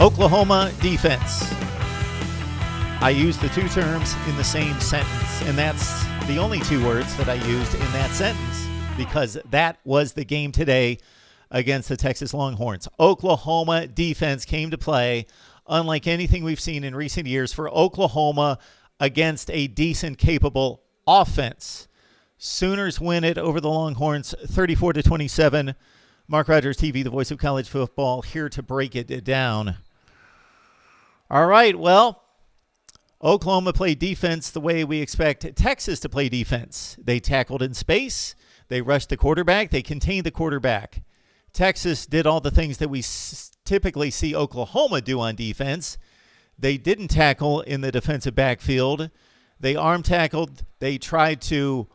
Oklahoma defense. I used the two terms in the same sentence, and that's the only two words that I used in that sentence because that was the game today against the Texas Longhorns. Oklahoma defense came to play unlike anything we've seen in recent years for Oklahoma against a decent, capable offense. Sooners win it over the Longhorns 34-27. MarkRogersTV, the voice of college football, here to break it down. All right, well, Oklahoma played defense the way we expect Texas to play defense. They tackled in space. They rushed the quarterback. They contained the quarterback. Texas did all the things that we typically see Oklahoma do on defense. They didn't tackle in the defensive backfield. They arm tackled. They tried to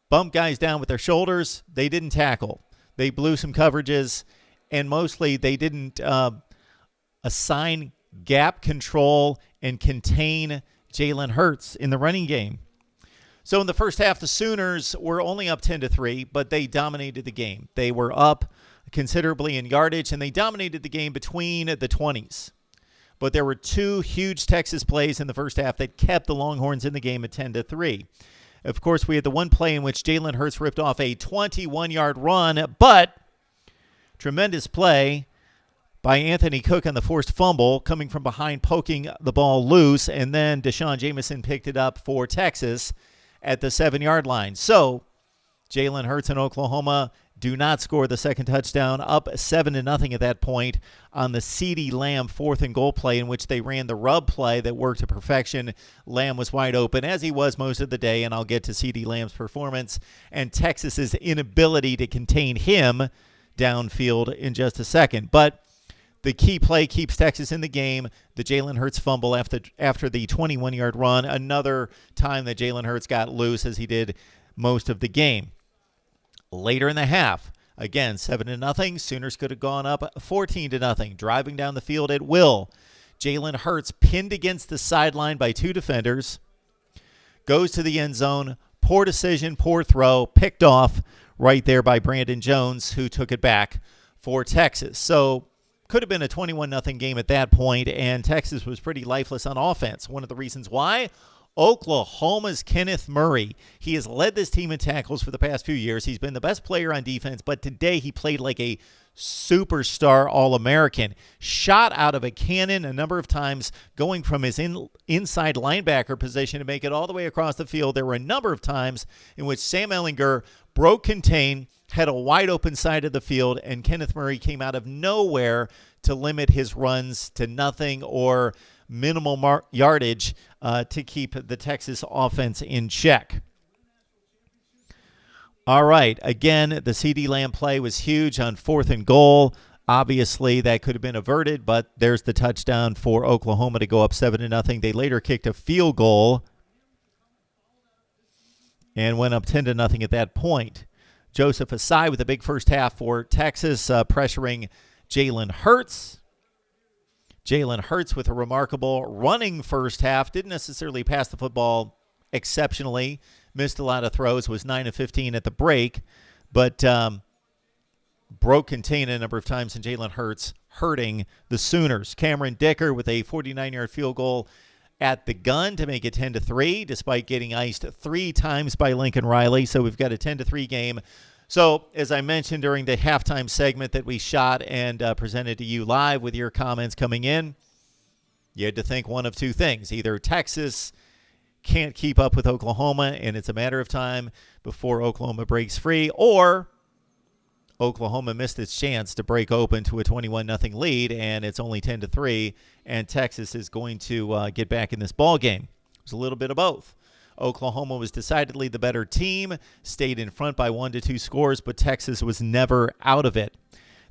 bump guys down with their shoulders. They didn't tackle. They blew some coverages, and mostly they didn't assign gap control and contain Jalen Hurts in the running game. So in the first half, the Sooners were only up 10-3, but they dominated the game. They were up considerably in yardage, and they dominated the game between the 20s. But there were two huge Texas plays in the first half that kept the Longhorns in the game at 10-3. Of course, we had the one play in which Jalen Hurts ripped off a 21-yard run, but tremendous play by Anthony Cook on the forced fumble, coming from behind, poking the ball loose, and then Deshaun Jameson picked it up for Texas at the 7-yard line. So Jalen Hurts and Oklahoma do not score the second touchdown, up 7-0 at that point on the CeeDee Lamb 4th and goal play in which they ran the rub play that worked to perfection. Lamb was wide open, as he was most of the day, and I'll get to CeeDee Lamb's performance and Texas's inability to contain him downfield in just a second. But the key play keeps Texas in the game. The Jalen Hurts fumble after the 21-yard run. Another time that Jalen Hurts got loose as he did most of the game. Later in the half, again, 7-0. Sooners could have gone up 14-0. Driving down the field at will. Jalen Hurts pinned against the sideline by two defenders. Goes to the end zone. Poor decision, poor throw. Picked off right there by Brandon Jones, who took it back for Texas. So could have been a 21-0 game at that point, and Texas was pretty lifeless on offense. One of the reasons why, Oklahoma's Kenneth Murray. He has led this team in tackles for the past few years. He's been the best player on defense, but today he played like a superstar All-American. Shot out of a cannon a number of times, going from his inside linebacker position to make it all the way across the field. There were a number of times in which Sam Ehlinger broke contain, had a wide open side of the field, and Kenneth Murray came out of nowhere to limit his runs to nothing or minimal yardage to keep the Texas offense in check. All right, again, the CeeDee Lamb play was huge on 4th and goal. Obviously, that could have been averted, but there's the touchdown for Oklahoma to go up 7-0. They later kicked a field goal and went up 10-0 at that point. Joseph Asai with a big first half for Texas, pressuring Jalen Hurts. Jalen Hurts with a remarkable running first half. Didn't necessarily pass the football exceptionally. Missed a lot of throws. Was 9-15 at the break. But broke contain a number of times, and Jalen Hurts hurting the Sooners. Cameron Dicker with a 49-yard field goal at the gun to make it 10-3, despite getting iced 3 times by Lincoln Riley. So we've got a 10-3 game. So, as I mentioned during the halftime segment that we shot and presented to you live with your comments coming in, you had to think one of two things. Either Texas can't keep up with Oklahoma, and it's a matter of time before Oklahoma breaks free, or Oklahoma missed its chance to break open to a 21-0 lead, and it's only 10-3, and Texas is going to get back in this ball game. It was a little bit of both. Oklahoma was decidedly the better team, stayed in front by 1 to 2 scores, but Texas was never out of it.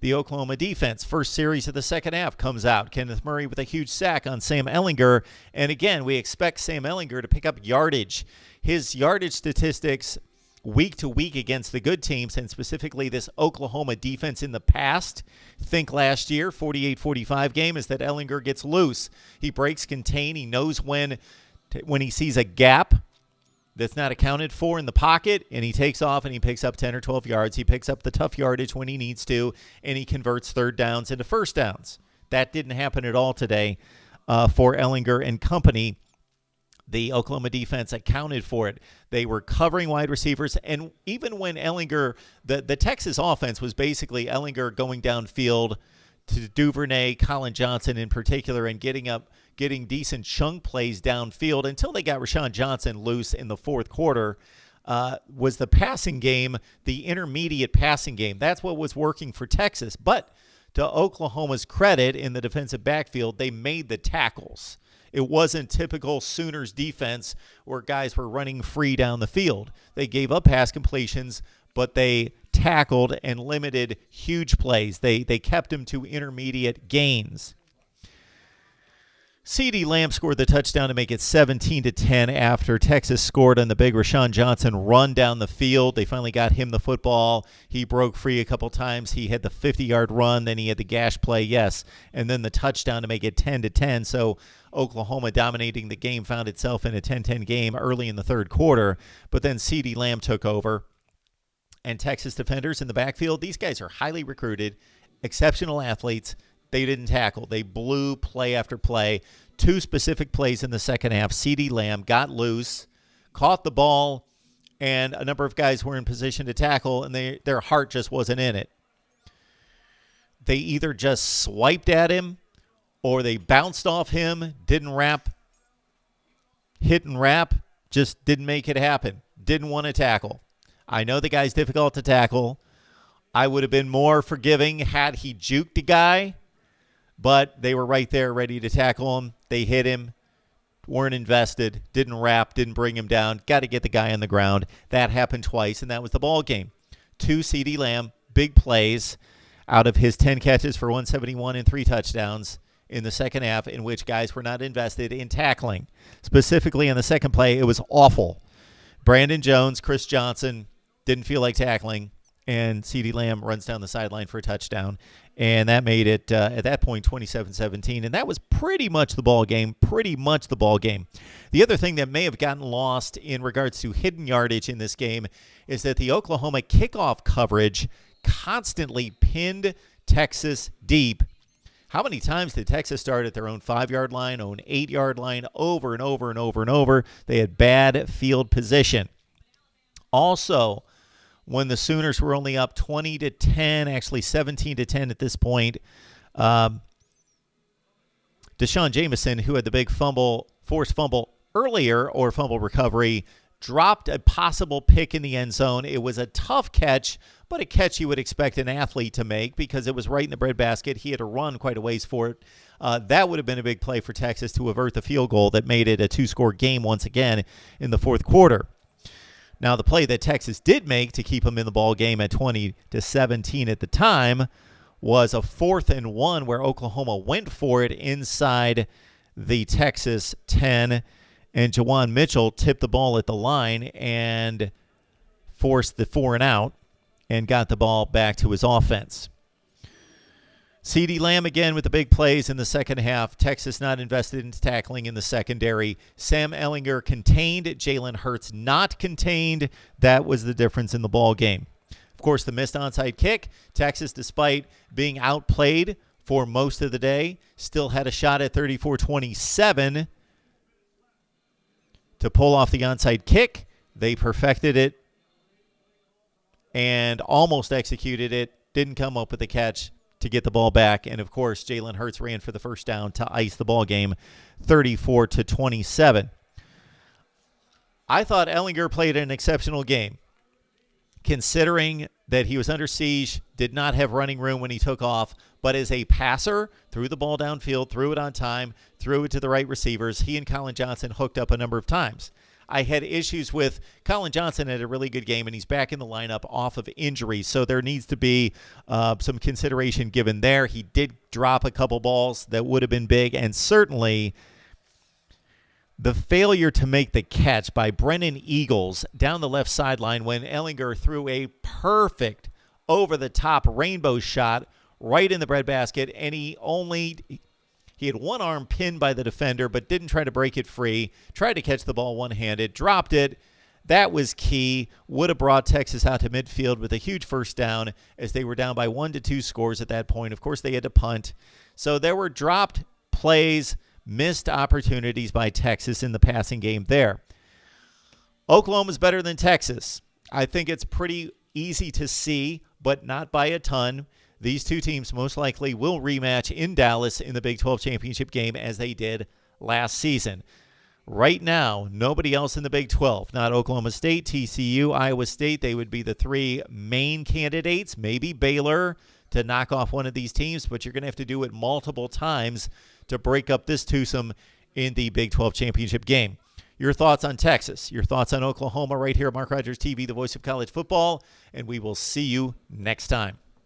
The Oklahoma defense, first series of the second half, comes out. Kenneth Murray with a huge sack on Sam Ehlinger, and again, we expect Sam Ehlinger to pick up yardage. His yardage statistics week to week against the good teams, and specifically this Oklahoma defense in the past, think last year, 48-45 game, is that Ehlinger gets loose. He breaks contain. He knows when he sees a gap that's not accounted for in the pocket, and he takes off and he picks up 10 or 12 yards. He picks up the tough yardage when he needs to, and he converts third downs into first downs. That didn't happen at all today for Ellinger and company. The Oklahoma defense accounted for it. They were covering wide receivers, and even when Ellinger, the Texas offense was basically Ellinger going downfield to Duvernay, Colin Johnson in particular, and getting decent chunk plays downfield until they got Rashawn Johnson loose in the fourth quarter. Was the passing game, the intermediate passing game. That's what was working for Texas. But to Oklahoma's credit, in the defensive backfield, they made the tackles. It wasn't typical Sooners defense where guys were running free down the field. They gave up pass completions, but they tackled and limited huge plays. They kept them to intermediate gains. CeeDee Lamb scored the touchdown to make it 17-10 after Texas scored on the big Rashawn Johnson run down the field. They finally got him the football. He broke free a couple times. He had the 50-yard run. Then he had the gash play, yes, and then the touchdown to make it 10-10. So Oklahoma dominating the game found itself in a 10-10 game early in the third quarter. But then CeeDee Lamb took over. And Texas defenders in the backfield, these guys are highly recruited, exceptional athletes. They didn't tackle. They blew play after play. Two specific plays in the second half. CeeDee Lamb got loose, caught the ball, and a number of guys were in position to tackle, and their heart just wasn't in it. They either just swiped at him or they bounced off him, didn't wrap, hit and wrap, just didn't make it happen. Didn't want to tackle. I know the guy's difficult to tackle. I would have been more forgiving had he juked a guy, but they were right there ready to tackle him. They hit him, weren't invested, didn't wrap, didn't bring him down. Got to get the guy on the ground. That happened twice, and that was the ball game. 2 CeeDee Lamb, big plays out of his 10 catches for 171 and 3 touchdowns in the second half, in which guys were not invested in tackling. Specifically on the second play, it was awful. Brandon Jones, Chris Johnson didn't feel like tackling, and CeeDee Lamb runs down the sideline for a touchdown. And that made it, at that point, 27-17. And that was pretty much the ball game, The other thing that may have gotten lost in regards to hidden yardage in this game is that the Oklahoma kickoff coverage constantly pinned Texas deep. How many times did Texas start at their own 5-yard line, own 8-yard line, over and over and over and over? They had bad field position. Also, when the Sooners were only up 20-10, actually 17-10 at this point, Deshaun Jameson, who had the big forced fumble earlier, or fumble recovery, dropped a possible pick in the end zone. It was a tough catch, but a catch you would expect an athlete to make because it was right in the breadbasket. He had to run quite a ways for it. That would have been a big play for Texas to avert the field goal that made it a 2-score game once again in the fourth quarter. Now, the play that Texas did make to keep them in the ball game at 20-17 at the time was a 4th and 1 where Oklahoma went for it inside the Texas 10, and Jawan Mitchell tipped the ball at the line and forced the 4 and out and got the ball back to his offense. CeeDee Lamb again with the big plays in the second half. Texas not invested in tackling in the secondary. Sam Ellinger contained. Jalen Hurts not contained. That was the difference in the ball game. Of course, the missed onside kick. Texas, despite being outplayed for most of the day, still had a shot at 34-27 to pull off the onside kick. They perfected it and almost executed it. Didn't come up with the catch to get the ball back. And, of course, Jalen Hurts ran for the first down to ice the ball game 34-27. I thought Ellinger played an exceptional game, considering that he was under siege, did not have running room when he took off, but as a passer, threw the ball downfield, threw it on time, threw it to the right receivers. He and Colin Johnson hooked up a number of times. I had issues with Colin Johnson had a really good game, and he's back in the lineup off of injury, so there needs to be some consideration given there. He did drop a couple balls that would have been big, and certainly the failure to make the catch by Brennan Eagles down the left sideline when Ellinger threw a perfect over-the-top rainbow shot right in the breadbasket, and he had one arm pinned by the defender but didn't try to break it free, tried to catch the ball one-handed, dropped it. That was key. Would have brought Texas out to midfield with a huge first down as they were down by 1 to 2 scores at that point. Of course, they had to punt. So there were dropped plays, missed opportunities by Texas in the passing game there. Oklahoma's better than Texas. I think it's pretty easy to see, but not by a ton. These two teams most likely will rematch in Dallas in the Big 12 championship game as they did last season. Right now, nobody else in the Big 12, not Oklahoma State, TCU, Iowa State. They would be the three main candidates, maybe Baylor to knock off one of these teams, but you're going to have to do it multiple times to break up this twosome in the Big 12 championship game. Your thoughts on Texas, your thoughts on Oklahoma right here at Mark Rogers TV, the voice of college football, and we will see you next time.